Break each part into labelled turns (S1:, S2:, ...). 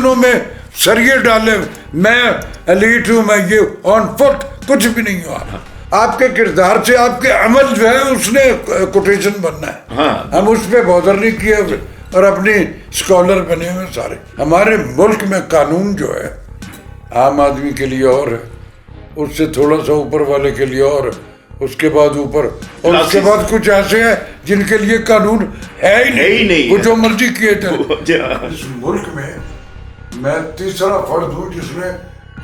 S1: दिनों में सरिये डाले, मैं एलीट हूँ, मैं ये ऑन फुट कुछ भी नहीं हुआ। आपके किरदार से आपके अमल जो है उसने कोटेशन बनना है।
S2: हाँ।
S1: हम उस पर बॉदर नहीं किए और अपनी स्कॉलर बने हुए सारे। हमारे मुल्क में कानून जो है आम आदमी के लिए और है, उससे थोड़ा सा ऊपर वाले के लिए और, उसके बाद ऊपर, और उसके बाद कुछ ऐसे हैं जिनके लिए कानून है ही नहीं, वो जो मर्जी किए चले। इस मुल्क में मैं तीसरा फर्द हूँ जिसने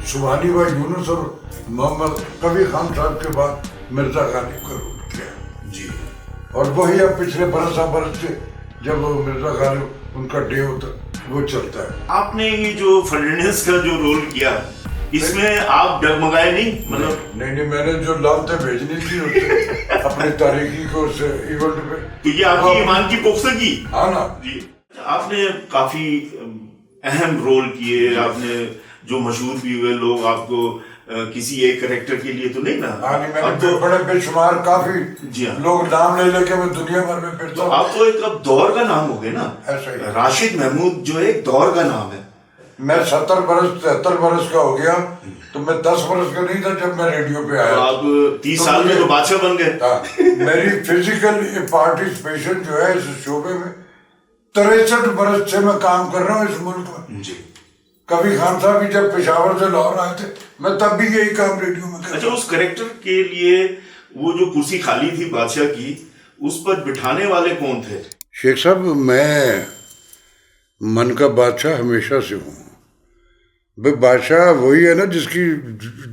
S1: सुभानी भाई यूनुस और मोहम्मद कबीर खान साहब के बाद मिर्जा गालिब का रोल किया जी। और वही अब पिछले बरस से जब मिर्जा गालिब उनका डे होता वो चलता है।
S2: आपने ये जो फर्नांडिस का जो रोल किया इसमें आप डगमगाए नहीं? मतलब
S1: नहीं, मैंने जो लालते भेजनी थी उससे अपने तारीखी को उस इवेंट पे,
S2: तो ये आपकी ईमान की पुख्तगी।
S1: हाँ ना
S2: जी। आपने काफी अहम रोल किए, आपने जो मशहूर भी हुए लोग आपको किसी एक कैरेक्टर के लिए तो नहीं ना।
S1: हाँ नहीं, मैंने तो बड़े बेशुमार काफी
S2: जी हाँ।
S1: लोग नाम ले लेके मैं दुनिया भर में फिरता हूँ।
S2: आप तो एक अब दौर का नाम हो गए ना,
S1: ऐसा ही
S2: राशिद महमूद जो एक दौर का नाम है।
S1: मैं 70 बरस 73 बरस का हो गया, तो मैं 10 बरस का नहीं था जब मैं रेडियो पे आया।
S2: तो आप 30 साल में तो बादशाह बन गए।
S1: मेरी फिजिकल पार्टिसिपेशन जो है इस शोबे में 63 बरस से मैं काम कर रहा हूँ इस मुल्क में
S2: जी।
S1: कबीर खान साहब भी जब पेशावर से लाहौर आए थे, मैं तब भी यही काम रेडियो में कर।
S2: अच्छा, उस कैरेक्टर के लिए वो जो कुर्सी खाली थी बादशाह की, उस पर बिठाने वाले कौन थे?
S1: शेख साहब, मैं मन का बादशाह हमेशा से हूँ। भाई बादशाह वही है ना जिसकी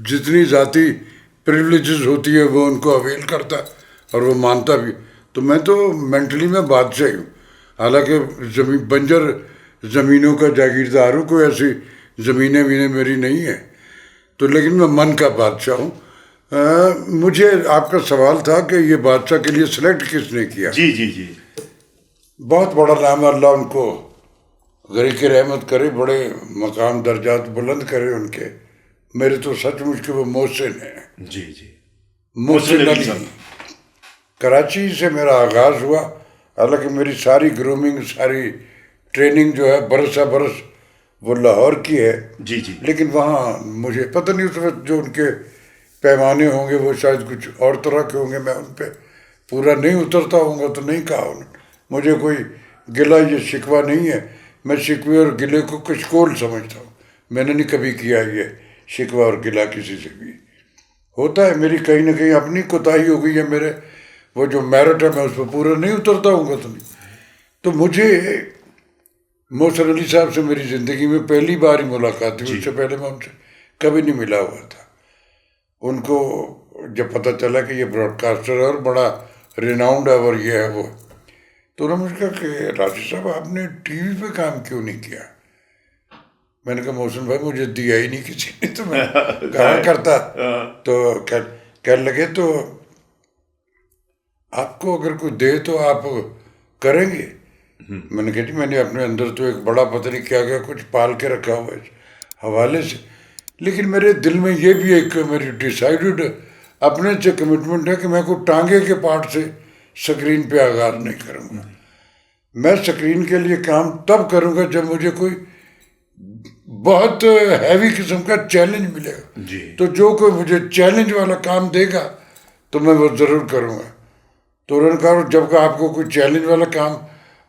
S1: जितनी जाती प्रिविलेजेस होती है वो उनको अवेल करता है और वो मानता भी। तो मैं तो मेंटली में बादशाह ही हूँ, हालांकि बंजर ज़मीनों का जागीरदार हूँ, कोई ऐसी ज़मीनें वीनें मेरी नहीं है, तो लेकिन मैं मन का बादशाह हूँ। मुझे आपका सवाल था कि ये बादशाह के लिए सिलेक्ट किसने किया।
S2: जी जी जी।
S1: बहुत बड़ा नाम, अल्लाह उनको गरीक रहमत करे, बड़े मकाम दर्जात बुलंद करे उनके। मेरे तो सचमुच के वो मोहसिन है
S2: जी जी।
S1: मोहसिन अली। कराची से मेरा आगाज़ हुआ, हालांकि मेरी सारी ग्रूमिंग सारी ट्रेनिंग जो है बरस वो लाहौर की है।
S2: जी जी।
S1: लेकिन वहाँ मुझे पता नहीं उस वक्त जो उनके पैमाने होंगे वो शायद कुछ और तरह के होंगे, मैं उन पर पूरा नहीं उतरता होऊंगा तो नहीं कहा उन्होंने। मुझे कोई गिला या शिकवा नहीं है, मैं शिकवे और गिले को कशकोल समझता हूँ। मैंने नहीं कभी किया ये शिकवा और गिला किसी से भी। होता है मेरी कहीं ना कहीं अपनी कोताही हो गई है, मेरे वो जो मेरिट है मैं उस पर पूरा नहीं उतरता हूँगा तो नहीं। तो मुझे मोहसिन अली साहब से मेरी ज़िंदगी में पहली बार ही मुलाकात थी, उससे पहले मैं उनसे कभी नहीं मिला हुआ था। उनको जब पता चला कि ये ब्रॉडकास्टर है और बड़ा रिनाउंड है और ये है वो, तो उन्होंने मुझे कहा कि राशिद साहब आपने टीवी पे काम क्यों नहीं किया। मैंने कहा मोहसिन भाई मुझे दिया ही नहीं किसी ने, तो मैं कहाँ करता। तो कहने लगे तो आपको अगर कोई दे तो आप करेंगे। मैंने कहा जी मैंने अपने अंदर तो एक बड़ा पता नहीं क्या क्या कुछ पाल के रखा हुआ है इस हवाले से, लेकिन मेरे दिल में ये भी एक मेरी डिसाइडेड अपने से कमिटमेंट है कि मैं कोई टांगे के पार्ट से स्क्रीन पे आगाज़ नहीं करूँगा। मैं स्क्रीन के लिए काम तब करूँगा जब मुझे कोई बहुत हैवी किस्म का चैलेंज मिलेगा
S2: जी।
S1: तो जो कोई मुझे चैलेंज वाला काम देगा तो मैं वो ज़रूर करूँगा। तो उन्होंने कहा जब आपको कोई चैलेंज वाला काम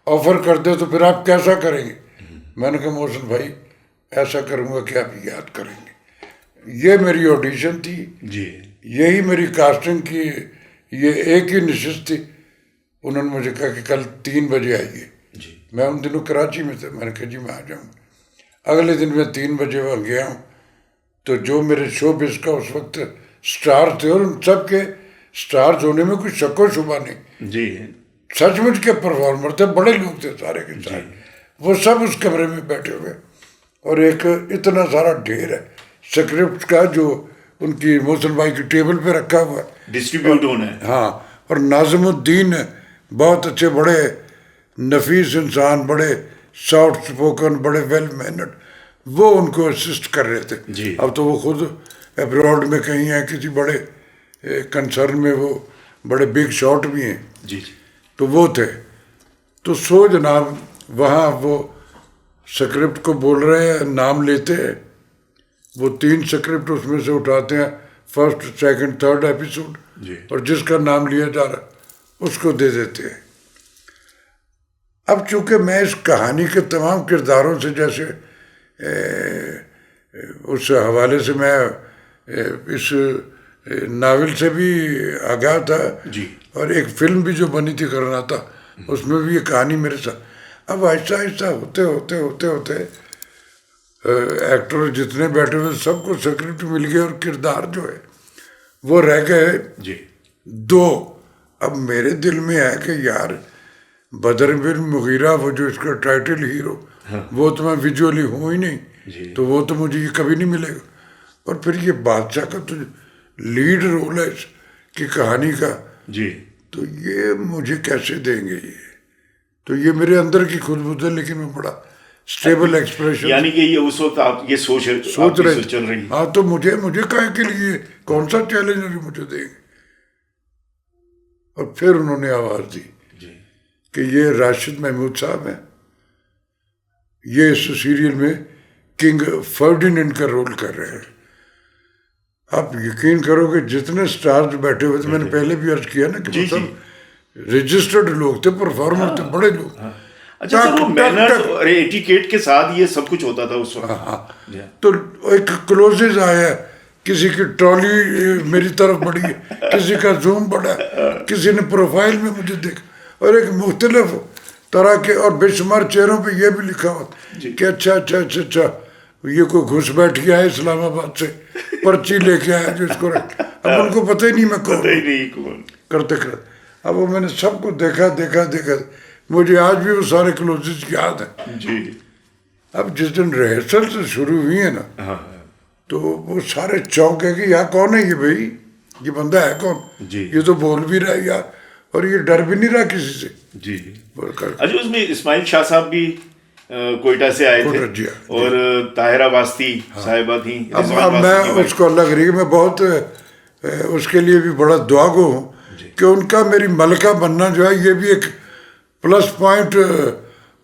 S1: ऑफर कर दे तो फिर आप कैसा करेंगे। मैंने कहा मोहसिन भाई ऐसा करूँगा कि आप याद करेंगे। ये मेरी ऑडिशन थी
S2: जी,
S1: यही मेरी कास्टिंग की ये एक ही नशिस्त थी। उन्होंने मुझे कहा कि कल 3 बजे आइए। मैं उन दिनों कराची में था, मैंने कहा जी मैं आ जाऊँगा। अगले दिन मैं 3 बजे वहाँ गया हूँ, तो जो मेरे शो बिज का उस वक्त स्टार थे और उन सब के स्टार्स होने में कोई शक व शुबा नहीं
S2: जी,
S1: सचमुच के परफॉर्मर थे, बड़े लोग थे सारे के सारे। वो सब उस कमरे में बैठे हुए और एक इतना सारा ढेर है स्क्रिप्ट का जो उनकी मोहसिन भाई की टेबल पे रखा हुआ है,
S2: डिस्ट्रीब्यूट होना है।
S1: हाँ, और नाज़िमुद्दीन बहुत अच्छे बड़े नफीस इंसान, बड़े सॉफ्ट स्पोकन, बड़े वेल मैनर्ड, वो उनको असिस्ट कर रहे थे
S2: जी।
S1: अब तो वो खुद अब्रॉड में कहीं हैं किसी बड़े कंसर्न में, वो बड़े बिग शॉट भी हैं
S2: जी।
S1: तो वो थे। तो सो जनाब वहाँ वो स्क्रिप्ट को बोल रहे हैं, नाम लेते हैं, वो 3 स्क्रिप्ट उसमें से उठाते हैं, फर्स्ट, सेकंड, थर्ड एपिसोड, और जिसका नाम लिया जा रहा है उसको दे देते हैं। अब चूंकि मैं इस कहानी के तमाम किरदारों से, जैसे उस हवाले से मैं इस नावल से भी आगाह था
S2: जी,
S1: और एक फिल्म भी जो बनी थी करना था, उसमें भी ये कहानी मेरे साथ। अब आहिस्ता आहिस्ता होते होते होते होते एक्टर जितने बैठे हुए सबको स्क्रिप्ट मिल गया और किरदार जो है वो रह गए
S2: जी,
S1: 2। अब मेरे दिल में है कि यार बदर बिन मुगीरा, वो जो इसका टाइटल हीरो, वो तो मैं विजुअली हूँ ही नहीं, तो वो तो मुझे ये कभी नहीं मिलेगा। और फिर ये बादशाह का तो लीड रोल है इसकी कहानी का,
S2: जी,
S1: तो ये मुझे कैसे देंगे ये? तो ये मेरे अंदर की खुशबू है, लेकिन मैं बड़ा स्टेबल एक्सप्रेशन,
S2: यानी कि ये उस वक्त आप ये सोच
S1: रहे
S2: चल रही।
S1: हाँ, तो मुझे काहे के लिए, कौन सा चैलेंज है जो मुझे देंगे? और फिर उन्होंने आवाज दी कि ये राशिद महमूद साहब हैं, ये इस सीरियल में किंग फर्डिनेंड का रोल कर रहे हैं। आप यकीन करोगे जितने स्टार्स बैठे हुए थे, मैंने पहले भी अर्ज किया ना कि वो सब रजिस्टर्ड लोग थे, परफॉर्मर थे, बड़े लोग।
S2: अच्छा सर, वो मैनर्स और एटिकेट के साथ ये सब कुछ होता था उस वक्त।
S1: हाँ, तो एक क्लोजेज आया, किसी की ट्रॉली मेरी तरफ बढ़ी, किसी का जूम बढ़ा, किसी ने प्रोफाइल में मुझे देखा, और एक मुख्तलिफ तरह के और बेशुमार चेहरों पे ये भी लिखा हुआ कि अच्छा ये कोई घुस बैठ गया है इस्लामाबाद से, पर्ची लेके आया जो इसको रख। अब उनको पता ही नहीं मैं कौन करते। अब वो मैंने सबको देखा, मुझे आज भी वो सारे क्लोजेस याद है
S2: जी।
S1: अब जिस दिन रिहर्सल से शुरू हुई है ना, तो वो सारे चौंक है कि यार कौन है ये भाई, ये बंदा है कौन, ये तो बोल भी रहा है यार, और ये डर भी नहीं रहा किसी से
S2: जी। अच्छा, उसमें इस्माइल शाह साहब भी कोयटा से आए थे, और ताहिरा वास्ती साहिबा थी।
S1: अब मैं उसको अल्लाह करेगी, मैं बहुत उसके लिए भी बड़ा दुआ गो हूँ कि उनका मेरी मलका बनना जो है, ये भी एक प्लस पॉइंट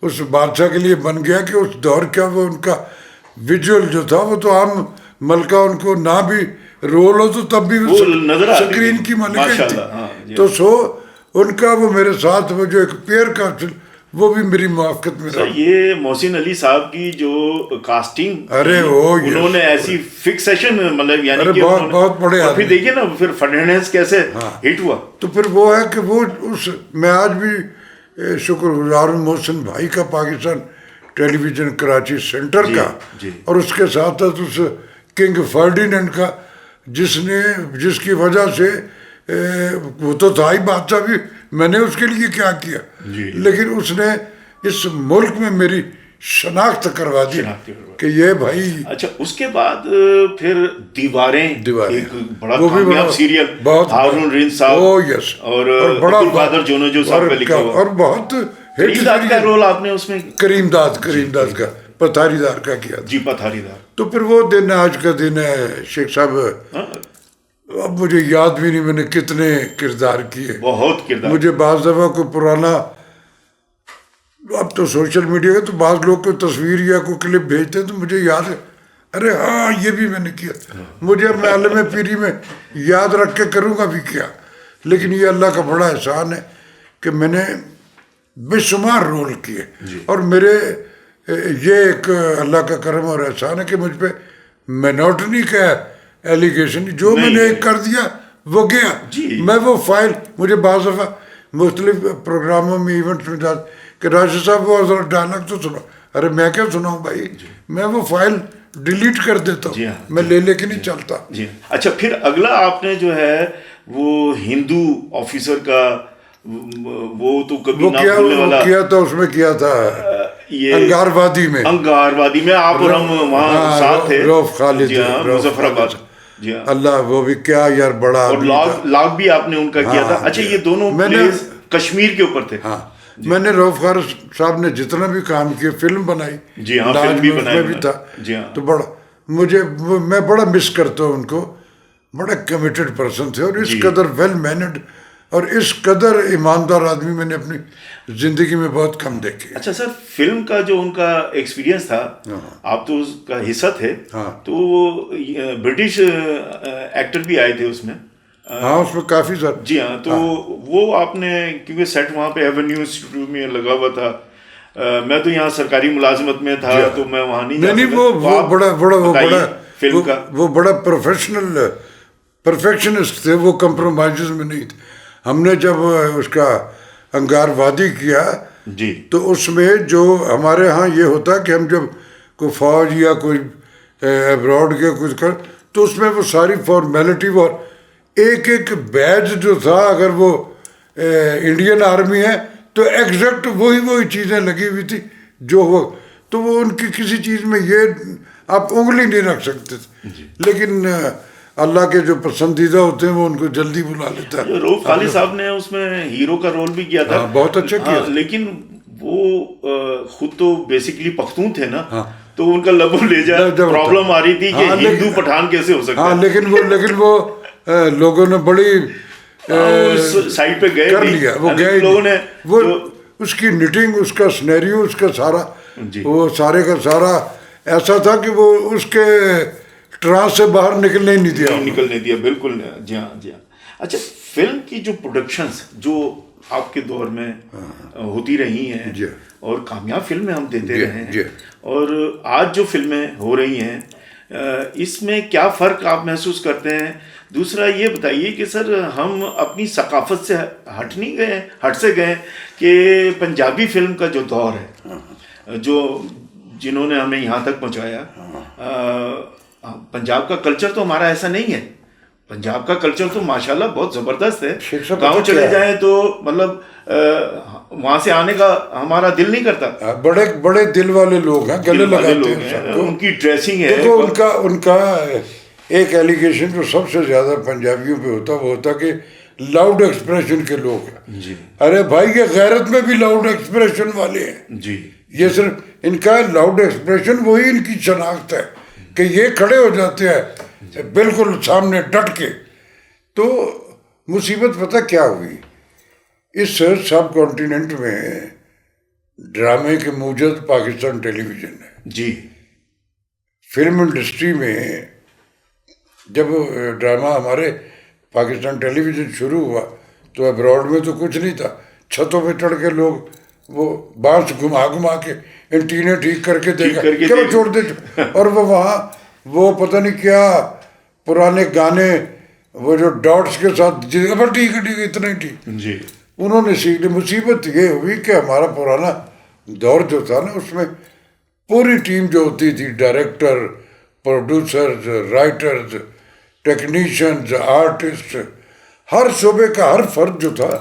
S1: उस बादशाह के लिए बन गया कि उस दौर का वो उनका विजुअल जो था, वो तो आम मलका उनको ना भी रोल हो तो तब भी वो स्क्रीन की मलका थी। तो उनका वो मेरे साथ वो जो एक पेयर का, वो भी मेरी मुआफ़क़त में रहा।
S2: ये मोहसिन अली साहब की जो कास्टिंग,
S1: अरे वो
S2: उन्होंने ऐसी फिक्सेशन, मतलब यानी कि
S1: बहुत बड़े
S2: आदमी। फिर देखिए ना, फिर फर्नांडिस कैसे हिट हुआ।
S1: तो फिर वो है कि वो मैं आज भी शुक्रगुजार हूँ मोहसिन भाई का, पाकिस्तान टेलीविज़न कराची सेंटर का, और उसके साथ साथ उस किंग फर्डिनेंड का, जिसकी वजह से वो तो था ही बादशाह भी, मैंने उसके लिए क्या किया, लेकिन उसने इस मुल्क में मेरी शनाख्त करवा दी कि ये भाई।
S2: अच्छा, उसके बाद फिर दीवारें एक बड़ा
S1: वो भी
S2: कामयाब सीरियल, हारून रिंद साहब और
S1: बड़ा
S2: बादर जोनो साहब का लिखा हुआ,
S1: और बहुत
S2: करीमदाद का रोल आपने उसमें,
S1: करीमदाद का पथारीदार का किया
S2: जी, पथारीदार।
S1: तो फिर वो दिन आज का दिन है शेख साहब, अब मुझे याद भी नहीं मैंने कितने किरदार किए,
S2: बहुत किरदार।
S1: मुझे बाज़ दफ़ा कोई पुराना, अब तो सोशल मीडिया है तो बाज़ लोग कोई तस्वीर या कोई क्लिप भेजते हैं तो मुझे याद है, अरे हाँ ये भी मैंने किया, मुझे अब मैं आलम पीरी में याद रख के करूँगा भी क्या। लेकिन ये अल्लाह का बड़ा एहसान है कि मैंने बेशुमार रोल किए, और मेरे ये एक अल्लाह का करम और एहसान है कि मुझ पर मोनोटनी का एलिगेशन जो मैंने एक कर दिया वो गया। मैं वो फाइल, मुझे बाज़ दफ़ा मुख्तलिफ प्रोग्रामों में, इवेंट्स में जा कि राशिद साहब वो ज़रा डायलॉग तो सुना, अरे मैं क्या सुनाऊँ भाई, मैं वो फाइल डिलीट कर देता हूँ, मैं लेके नहीं चलता।
S2: अच्छा, फिर अगला आपने जो है वो हिंदू ऑफिसर का, वो तो कभी ना भूलने वाला
S1: किया था, उसमें किया था ये अंगारवादी में
S2: आप और हम वहाँ साथ थे,
S1: रऊफ खालिद,
S2: मुजफ्फराबाद।
S1: अल्लाह, वो भी क्या यार बड़ा,
S2: और लॉग भी आपने उनका किया था। अच्छा, ये दोनों प्लेस कश्मीर के ऊपर थे।
S1: मैंने रऊफ खालिद साहब ने जितना भी काम किया, फिल्म बनाई,
S2: फिल्म भी बनाई
S1: भी था, तो बड़ा मैं बड़ा मिस करता हूँ उनको, बड़ा कमिटेड पर्सन थे और इस कदर वेल मैनर्ड और इस कदर ईमानदार आदमी मैंने अपनी जिंदगी में बहुत कम देखे।
S3: अच्छा सर, फिल्म का जो उनका एक्सपीरियंस था, आप तो उसका हिस्सा थे, तो ब्रिटिश एक्टर भी आए थे उसमें।
S1: हाँ, उसमें काफी सारे।
S3: जी हाँ, तो वो आपने, क्योंकि सेट वहाँ पे एवेन्यू इंस्टीट्यूट में लगा हुआ था, मैं तो यहाँ सरकारी मुलाजमत में था, तो मैं वहाँ नहीं जा
S1: नहीं,
S3: सका।
S1: वो बड़ा
S3: फिल्म का
S1: वो बड़ा प्रोफेशनल परफेक्शनिस्ट थे, वो कंप्रोमाइज में नहीं थे। हमने जब उसका अंगारवादी किया
S3: जी,
S1: तो उसमें जो हमारे यहाँ ये होता कि हम जब कोई फौज या कोई अब्रॉड के कुछ कर, तो उसमें वो सारी फॉर्मेलिटी और एक एक बैज जो था, अगर वो इंडियन आर्मी है तो एग्जैक्ट वही चीज़ें लगी हुई थी जो वो, तो वो उनकी किसी चीज़ में ये आप उंगली नहीं रख सकते थे। लेकिन अल्लाह के जो पसंदीदा होते हैं वो उनको जल्दी बुला लेता है।
S3: रऊफ खाली साहब ने उसमें हीरो का रोल भी किया था।
S1: बहुत अच्छा किया।
S3: लेकिन वो खुद तो बेसिकली पख्तून थे ना, तो उनका लबो ले जा प्रॉब्लम आ रही थी कि हिंदू पठान कैसे हो सकता है।
S1: लेकिन वो लोगों ने बड़ी
S3: साइड पे गए
S1: कर लिया, वो गए
S3: लोगों ने,
S1: वो उसकी निटिंग, उसका सिनेरियो, उसका सारा, वो सारे का सारा ऐसा था कि वो उसके ट्रांस से बाहर निकलने ही नहीं दिया।
S3: बिल्कुल। जी हाँ, जी हाँ। अच्छा, फिल्म की जो प्रोडक्शंस जो आपके दौर में होती रही हैं और कामयाब फिल्में हम देते रहे हैं, और आज जो फिल्में हो रही हैं, इसमें क्या फ़र्क आप महसूस करते हैं? दूसरा ये बताइए कि सर, हम अपनी सकाफत से हट से गए कि पंजाबी फिल्म का जो दौर है, जिन्होंने हमें यहाँ तक पहुँचाया, पंजाब का कल्चर तो हमारा ऐसा नहीं है। पंजाब का कल्चर तो माशाल्लाह बहुत ज़बरदस्त है। गांव चले जाएं तो मतलब वहाँ से आने का हमारा दिल नहीं करता।
S1: बड़े बड़े दिल वाले लोग हैं, गले लगाते हैं,
S3: उनकी ड्रेसिंग है।
S1: देखो, उनका एक एलिगेशन जो सबसे ज़्यादा पंजाबियों पे होता, वो होता कि लाउड एक्सप्रेशन के लोग हैं।
S3: जी,
S1: अरे भाई, ये गैरत में भी लाउड एक्सप्रेशन वाले हैं।
S3: जी,
S1: ये सिर्फ इनका लाउड एक्सप्रेशन वही इनकी शनाख्त है कि ये खड़े हो जाते हैं बिल्कुल सामने डट के। तो मुसीबत पता क्या हुई, इस सब कॉन्टिनेंट में ड्रामे के मूजद पाकिस्तान टेलीविज़न है।
S3: जी,
S1: फिल्म इंडस्ट्री में जब ड्रामा हमारे पाकिस्तान टेलीविज़न शुरू हुआ तो अब्रॉड में तो कुछ नहीं था। छतों पे चढ़ के लोग वो बांस घुमा के एंटीने ठीक करके देखा, चलो छोड़ दे। और वो वहाँ वो पता नहीं क्या पुराने गाने, वो जो डॉट्स के साथ ठीक है इतना ही ठीक
S3: जी,
S1: उन्होंने सीख ली। मुसीबत ये हुई कि हमारा पुराना दौर जो था ना, उसमें पूरी टीम जो होती थी, director, producers, writers, technicians, artist, हर शोबे का हर फर्द जो था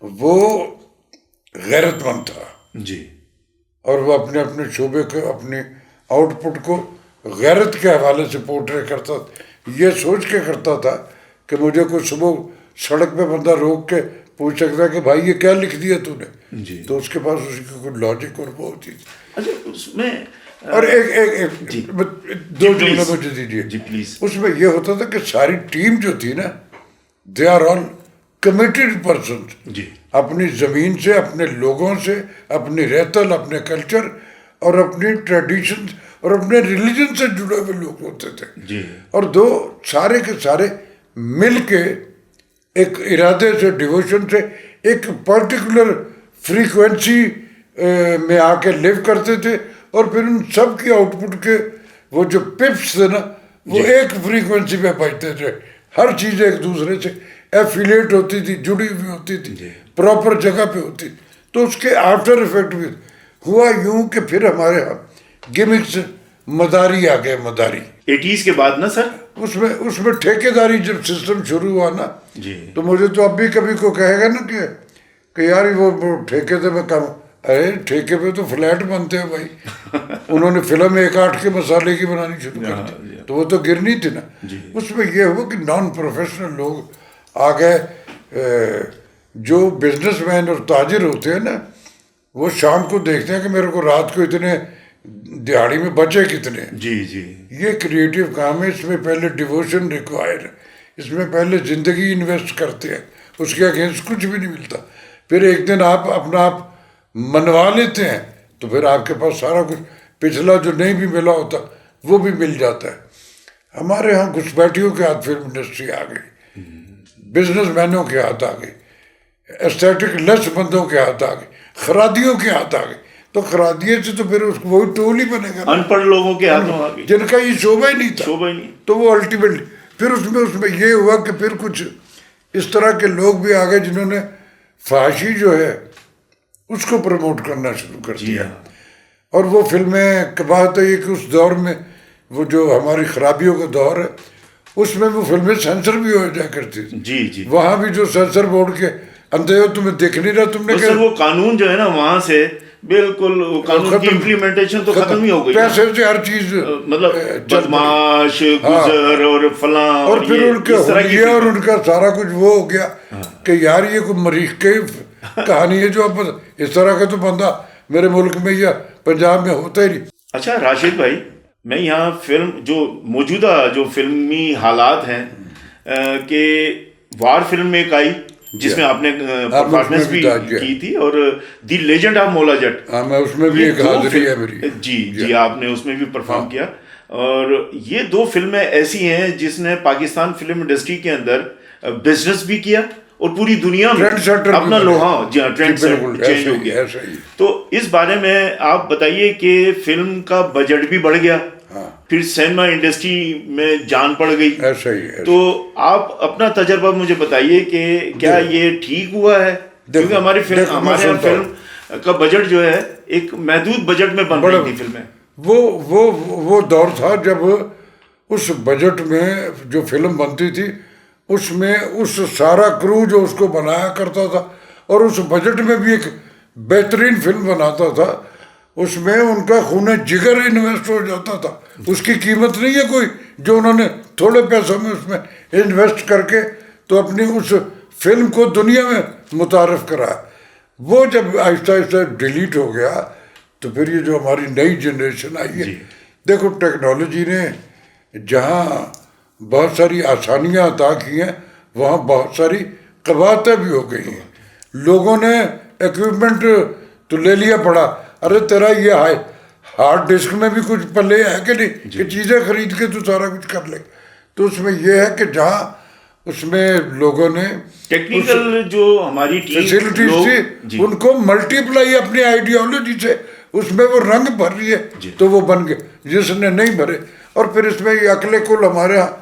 S1: वो गैरतमंद था।
S3: जी,
S1: और वो अपने अपने शोबे के अपने आउटपुट को गैरत के हवाले से पोर्ट्रे करता, ये सोच के करता था कि मुझे कोई सुबह सड़क पे बंदा रोक के पूछ सकता है कि भाई ये क्या लिख दिया तूने, तो उसके पास उसकी कोई लॉजिक और वो होती थी।
S3: अच्छा, उसमें
S1: और एक दो जुमले मुझे दीजिए
S3: जी प्लीज।
S1: उसमें ये होता था कि सारी टीम जो थी ना, they are all committed person
S3: जी,
S1: अपनी ज़मीन से, अपने लोगों से, अपनी रहतल, अपने कल्चर और अपनी ट्रेडिशन और अपने रिलीजन से जुड़े हुए लोग होते थे
S3: जी।
S1: और दो सारे के सारे मिल के एक इरादे से, डिवोशन से, एक पर्टिकुलर फ्रीक्वेंसी में आके लिव करते थे। और फिर उन सब की आउटपुट के वो जो पिप्स थे ना, वो एक फ्रीक्वेंसी पे बजते थे। हर चीज़ एक दूसरे से एफिलिएट होती थी, जुड़ी हुई होती थी, प्रॉपर जगह पे होती। तो उसके आफ्टर इफेक्ट भी हुआ यूं कि फिर हमारे यहाँ गिमिक्स मदारी आ गए। मदारी
S3: 80s के बाद ना सर,
S1: उसमें ठेकेदारी जब सिस्टम शुरू हुआ ना
S3: जी,
S1: तो मुझे तो अब भी कभी को कहेगा ना कि यार वो ठेके पे मैं काम, अरे ठेके पे तो फ्लैट बनते हैं भाई। उन्होंने फिल्म 1-8 के मसाले की बनानी शुरू कर दी, तो वो तो गिरनी थी ना। उसमें ये हुआ कि नॉन प्रोफेशनल लोग आ गए। जो बिजनेसमैन और ताजिर होते हैं ना, वो शाम को देखते हैं कि मेरे को रात को इतने दिहाड़ी में बचे कितने।
S3: जी, जी,
S1: ये क्रिएटिव काम है, इसमें पहले डिवोशन रिक्वायर्ड है, इसमें पहले ज़िंदगी इन्वेस्ट करते हैं, उसके अगेंस्ट कुछ भी नहीं मिलता। फिर एक दिन आप अपना आप मनवा लेते हैं तो फिर आपके पास सारा कुछ पिछला जो नहीं भी मिला होता वो भी मिल जाता है। हमारे यहाँ घुसपैठियों के हाथ फिल्म इंडस्ट्री आ गई, बिजनेसमैनों के हाथ आ गई, एस्थेटिक लेस बंदों के हाथ आ गई, खरादियों के हाथ आ गई। तो खरादिये से तो फिर उसको वही टोल ही बनेगा,
S3: अनपढ़ लोगों के हाथों आ गई,
S1: जिनका ये शोभा ही नहीं था।
S3: शोभा ही नहीं।
S1: तो वो अल्टीमेटली फिर उसमें ये हुआ कि फिर कुछ इस तरह के लोग भी आ गए जिन्होंने फाशी जो है उसको प्रमोट करना शुरू कर दिया। और वो फिल्में की बात है कि उस दौर में वो जो हमारी खराबियों का दौर है उसमें वो फिल्में सेंसर भी हो जाया करती थी।
S3: जी जी।
S1: वहाँ भी जो सेंसर बोर्ड के अंधे हो तुम्हें देख नहीं रहा, तुमने
S3: तो सर वो कानून जो है ना वहां से बिल्कुल वो कानून की इम्प्लीमेंटेशन तो खत्म ही हो गई।
S1: पैसे से हर चीज
S3: मतलब बदमाश गुजर और फलां
S1: और फिर उनके हुलिया और उनका सारा कुछ वो हो गया कि यार ये कोई मरीख की कहानी है जो अब इस तरह का तो बंदा मेरे मुल्क में या पंजाब में होता ही नहीं।
S3: अच्छा राशिद भाई, मैं यहाँ फिल्म जो मौजूदा जो फिल्मी हालात हैं कि वार फिल्म में एक आई जिसमें आपने परफॉर्मेंस भी की थी, और दी लेजेंड ऑफ मौला जट,
S1: मैं उसमें भी एक हाजिरी है मेरी।
S3: जी जी, आपने उसमें भी परफॉर्म किया। और ये दो फिल्में ऐसी हैं जिसने पाकिस्तान फिल्म इंडस्ट्री के अंदर बिजनेस भी किया और पूरी दुनिया में अपना लोहा ट्रेंड चेंज हो गया। तो इस बारे में आप बताइए कि फिल्म का बजट भी बढ़ गया, फिर सिनेमा इंडस्ट्री में जान पड़ गई।
S1: ऐसा ही है।
S3: तो आप अपना तजर्बा मुझे बताइए कि क्या ये ठीक हुआ है? क्योंकि हमारे फिल्म का बजट जो है एक महदूद बजट में बन रही थी फिल्में।
S1: वो दौर था जब उस बजट में जो फिल्म बनती थी उसमें उस सारा क्रू जो उसको बनाया करता था और उस बजट में भी एक बेहतरीन फिल्म बनाता था, उसमें उनका खून जिगर इन्वेस्ट हो जाता था। उसकी कीमत नहीं है कोई जो उन्होंने थोड़े पैसों में उसमें इन्वेस्ट करके तो अपनी उस फिल्म को दुनिया में मुतारफ कराया। वो जब आहिस्ता आहिस्ता डिलीट हो गया तो फिर ये जो हमारी नई जनरेशन आई है, देखो टेक्नोलॉजी ने जहाँ बहुत सारी आसानियाँ अता की हैं वहाँ बहुत सारी कबातें भी हो गई हैं। लोगों ने इक्विपमेंट तो ले लिया पड़ा, अरे तेरा ये हार्ड डिस्क में भी कुछ पल्ले है कि नहीं कि चीज़ें खरीद के तू सारा कुछ कर ले। तो उसमें ये है कि जहाँ उसमें लोगों ने
S3: टेक्निकल जो हमारी
S1: फैसिलिटीज थी उनको मल्टीप्लाई अपनी आइडियोलॉजी से उसमें वो रंग भर रही है तो वो बन गए, जिसने नहीं भरे। और फिर इसमें ये अकले कुल हमारे यहाँ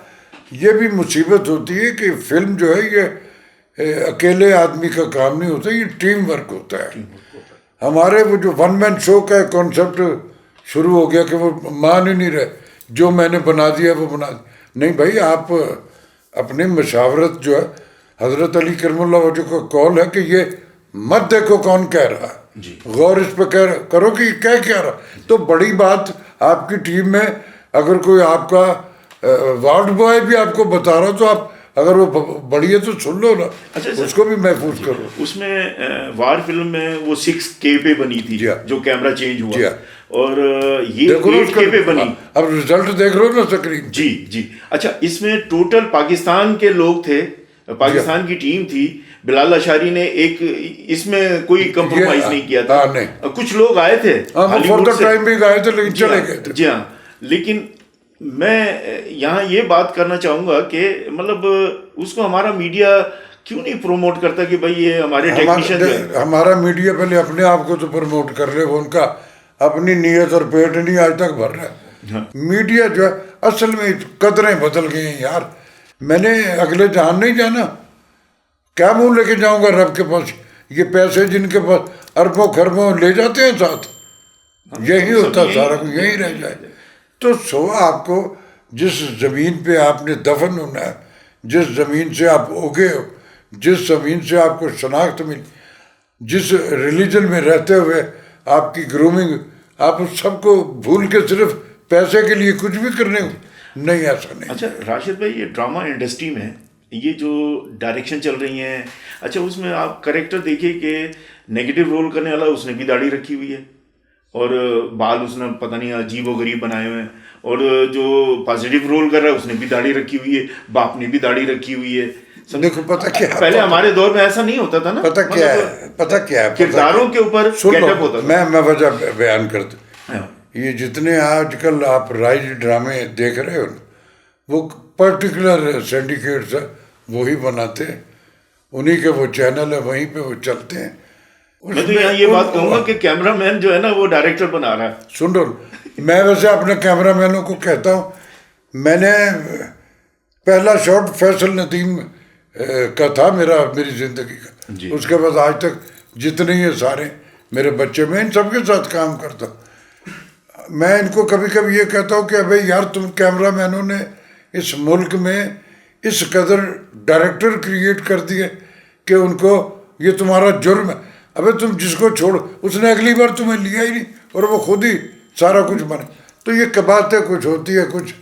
S1: ये भी मुसीबत होती है कि फिल्म जो है ये अकेले आदमी का काम नहीं होता, ये टीम वर्क होता है। हमारे वो जो वन मैन शो का कॉन्सेप्ट शुरू हो गया कि वो मान ही नहीं रहे जो मैंने बना दिया वो बना दिया। नहीं भाई, आप अपनी मशावरत जो है हजरत अली करमुल्लाह वजह का कॉल है कि ये मत देखो कौन कह रहा है, गौर इस पर करो कि क्या रहा। तो बड़ी बात आपकी टीम में अगर कोई आपका वार्ड बॉय भी आपको बता रहा तो आप अगर वो बड़ी है तो सुन लो ना। अच्छा, उसको भी महफूज करो।
S3: उसमें वार फिल्म में वो 6K पे बनी थी जो कैमरा चेंज हुआ और ये 8K पे बनी।
S1: अब रिजल्ट देख रहे हो ना तकरीब।
S3: जी जी। अच्छा, इसमें टोटल पाकिस्तान के लोग थे, पाकिस्तान की टीम थी। बिलाल अशारी ने एक इसमें कोई कंप्रोमाइज नहीं किया था।
S1: नहीं।
S3: कुछ लोग आए थे
S1: फॉर द टाइम भी आए थे लेकिन चले गए थे।
S3: जी हाँ, लेकिन मैं यहाँ ये बात करना चाहूँगा कि मतलब उसको हमारा मीडिया क्यों नहीं प्रमोट करता कि भाई ये हमारे टेक्नीशियन।
S1: हमारा मीडिया पहले अपने आप को तो प्रमोट कर ले, वो उनका अपनी नीयत और पेट नहीं आज तक भर रहा है। मीडिया जो है असल में कदरें बदल गई हैं यार। मैंने अगले जहान नहीं जाना, क्या मुंह लेके जाऊंगा रब के पास? ये पैसे जिनके पास अरबों खरबों ले जाते हैं साथ, यही होता सारा कुछ यही रह जाए। तो सो आपको जिस ज़मीन पे आपने दफन होना है, जिस ज़मीन से आप उगे हो, जिस ज़मीन से आपको शनाख्त मिली, जिस रिलीजन में रहते हुए आपकी ग्रूमिंग, आप उस सबको भूल के सिर्फ पैसे के लिए कुछ भी करने हो, नहीं, ऐसा नहीं।
S3: अच्छा राशिद भाई, ये ड्रामा इंडस्ट्री में ये जो डायरेक्शन चल रही हैं, अच्छा उसमें आप करेक्टर देखिए कि नेगेटिव रोल करने वाला उसने भी दाढ़ी रखी हुई है और बाल उसने पता नहीं अजीब व गरीब बनाए हुए हैं, और जो पॉजिटिव रोल कर रहा है उसने भी दाढ़ी रखी हुई है, बाप ने भी दाढ़ी रखी हुई है।
S1: देखो पता क्या
S3: पहले हमारे दौर में ऐसा नहीं होता था ना,
S1: पता क्या है, पता क्या है,
S3: किरदारों के ऊपर
S1: सुन लो,
S3: गेटअप होता था।
S1: मैं वजह बयान करता।
S3: हाँ,
S1: ये जितने आजकल आप राइज ड्रामे देख रहे हो ना, वो पर्टिकुलर सिंडिकेट्स है, वही बनाते हैं, उन्हीं के वो चैनल है, वहीं पे वो चलते हैं।
S3: मैं तो यहाँ ये बात कहूंगा कि कैमरामैन जो है ना वो डायरेक्टर बना रहा है।
S1: सुन लो, मैं वैसे अपने कैमरामैनों को कहता हूँ, मैंने पहला शॉट फैसल नदीम का था मेरी जिंदगी
S3: जी।
S1: का। उसके बाद आज तक जितने ये सारे मेरे बच्चे, मैं इन सबके साथ काम करता हूँ। मैं इनको कभी कभी ये कहता हूँ कि अबे यार, तुम कैमरामैनों ने इस मुल्क में इस कदर डायरेक्टर क्रिएट कर दिए कि उनको ये तुम्हारा जुर्म है। अबे तुम जिसको छोड़, उसने अगली बार तुम्हें लिया ही नहीं और वो खुद ही सारा कुछ बने। तो ये बातें कुछ होती है, कुछ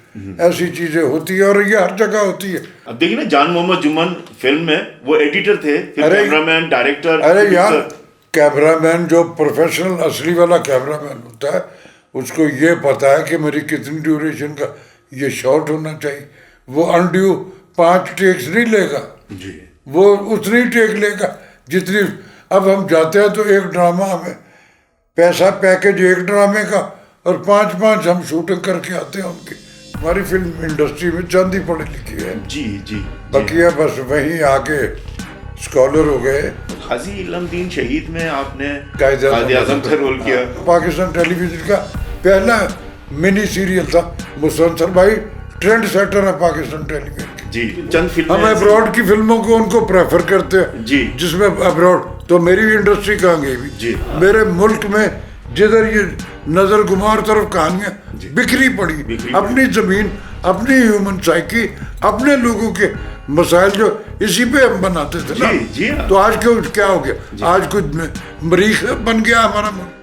S1: ऐसी चीजें होती है, और ये हर जगह होती है।
S3: अब देखिए ना, जान मोहम्मद जुम्मन फिल्म में वो एडिटर थे, फिर
S1: अरे
S3: कैमरामैन, डायरेक्टर।
S1: अरे यार, कैमरामैन जो प्रोफेशनल असली वाला कैमरामैन होता है, उसको ये पता है कि मेरी कितनी ड्यूरेशन का ये शॉट होना चाहिए। वो अनड्यू 5 टेक्स नहीं लेगा
S3: जी,
S1: वो उतनी टेक लेगा जितनी। अब हम जाते हैं तो एक ड्रामा हमें पैसा पैकेज एक ड्रामे का, और 5-5 हम शूटिंग करके आते हैं उनकी। हमारी फिल्म इंडस्ट्री में चांदी पढ़ी लिखी है,
S3: जी जी।
S1: बकिया बस वहीं आके स्कॉलर हो गए।
S3: हाजी इल्मदीन शहीद में आपने
S1: कायदे
S3: आजम का रोल किया।
S1: पाकिस्तान टेलीविजन का पहला मिनी सीरियल था। मुसलसल भाई ट्रेंड सेटर है पाकिस्तान टेलीविजन की।
S3: जी, चंद फिल्में
S1: हम अब्रॉड की फिल्मों को उनको प्रेफर करते हैं
S3: जी,
S1: जिसमें अब्रॉड, तो मेरी इंडस्ट्री कहाँ गई भी
S3: जी।
S1: मेरे मुल्क में जिधर ये नजर गुमार तरफ कहानियां बिखरी पड़ी, अपनी जमीन, अपनी ह्यूमन साइकी, अपने लोगों के मसाइल जो इसी पे हम बनाते थे ना।
S3: जी, जी।
S1: तो आज क्या हो गया, आज कुछ मरीख बन गया हमारा मुल्क।